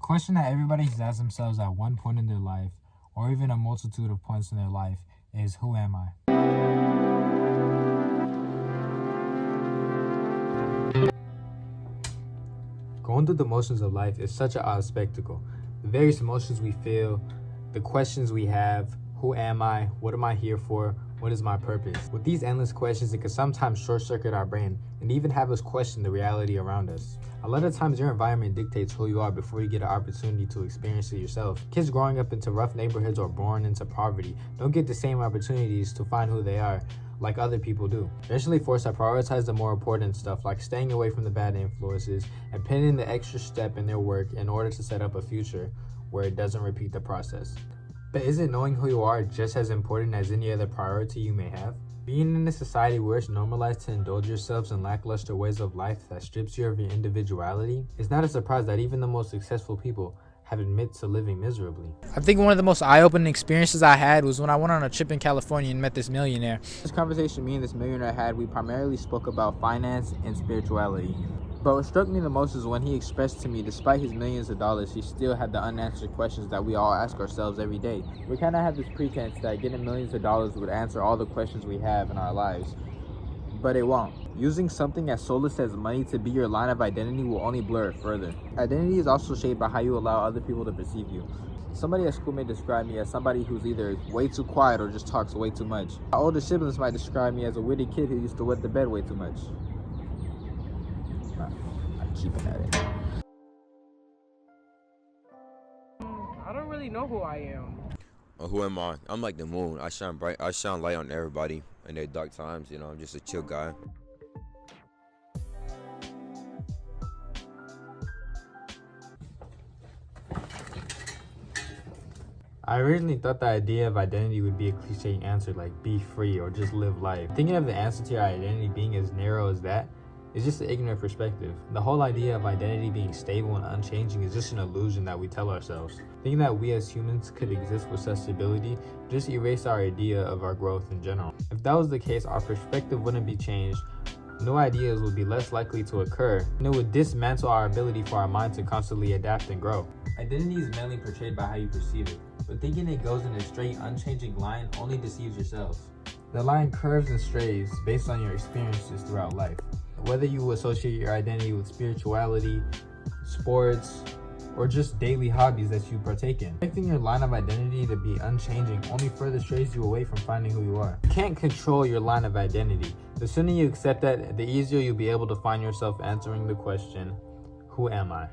question that everybody has asked themselves at one point in their life, or even a multitude of points in their life, is who am I? Going through the motions of life is such an odd spectacle. The various emotions we feel, the questions we have, who am I? What am I here for? What is my purpose? With these endless questions, it can sometimes short-circuit our brain and even have us question the reality around us. A lot of times your environment dictates who you are before you get an opportunity to experience it yourself. Kids growing up into rough neighborhoods or born into poverty don't get the same opportunities to find who they are like other people do. They're actually forced to prioritize the more important stuff, like staying away from the bad influences and putting in the extra step in their work in order to set up a future where it doesn't repeat the process. But isn't knowing who you are just as important as any other priority you may have? Being in a society where it's normalized to indulge yourselves in lackluster ways of life that strips you of your individuality, it's not a surprise that even the most successful people have admitted to living miserably. I think one of the most eye-opening experiences I had was when I went on a trip in California and met this millionaire. This conversation me and this millionaire had, we primarily spoke about finance and spirituality. But what struck me the most is when he expressed to me, despite his millions of dollars, he still had the unanswered questions that we all ask ourselves every day. We kind of have this pretense that getting millions of dollars would answer all the questions we have in our lives, but it won't. Using something as soulless as money to be your line of identity will only blur it further. Identity is also shaped by how you allow other people to perceive you. Somebody at school may describe me as somebody who's either way too quiet or just talks way too much. My older siblings might describe me as a witty kid who used to wet the bed way too much. I'm keeping at it. I don't really know who I am. Who am I? I'm like the moon. I shine bright. I shine light on everybody in their dark times. You know, I'm just a chill guy. I originally thought the idea of identity would be a cliche answer like be free or just live life. Thinking of the answer to your identity being as narrow as that is just an ignorant perspective. The whole idea of identity being stable and unchanging is just an illusion that we tell ourselves. Thinking that we as humans could exist with such stability just erase our idea of our growth in general. If that was the case, our perspective wouldn't be changed, new ideas would be less likely to occur, and it would dismantle our ability for our mind to constantly adapt and grow. Identity is mainly portrayed by how you perceive it, but thinking it goes in a straight, unchanging line only deceives yourselves. The line curves and strays based on your experiences throughout life. Whether you associate your identity with spirituality, sports, or just daily hobbies that you partake in. Expecting your line of identity to be unchanging only further strays you away from finding who you are. You can't control your line of identity. The sooner you accept that, the easier you'll be able to find yourself answering the question, who am I?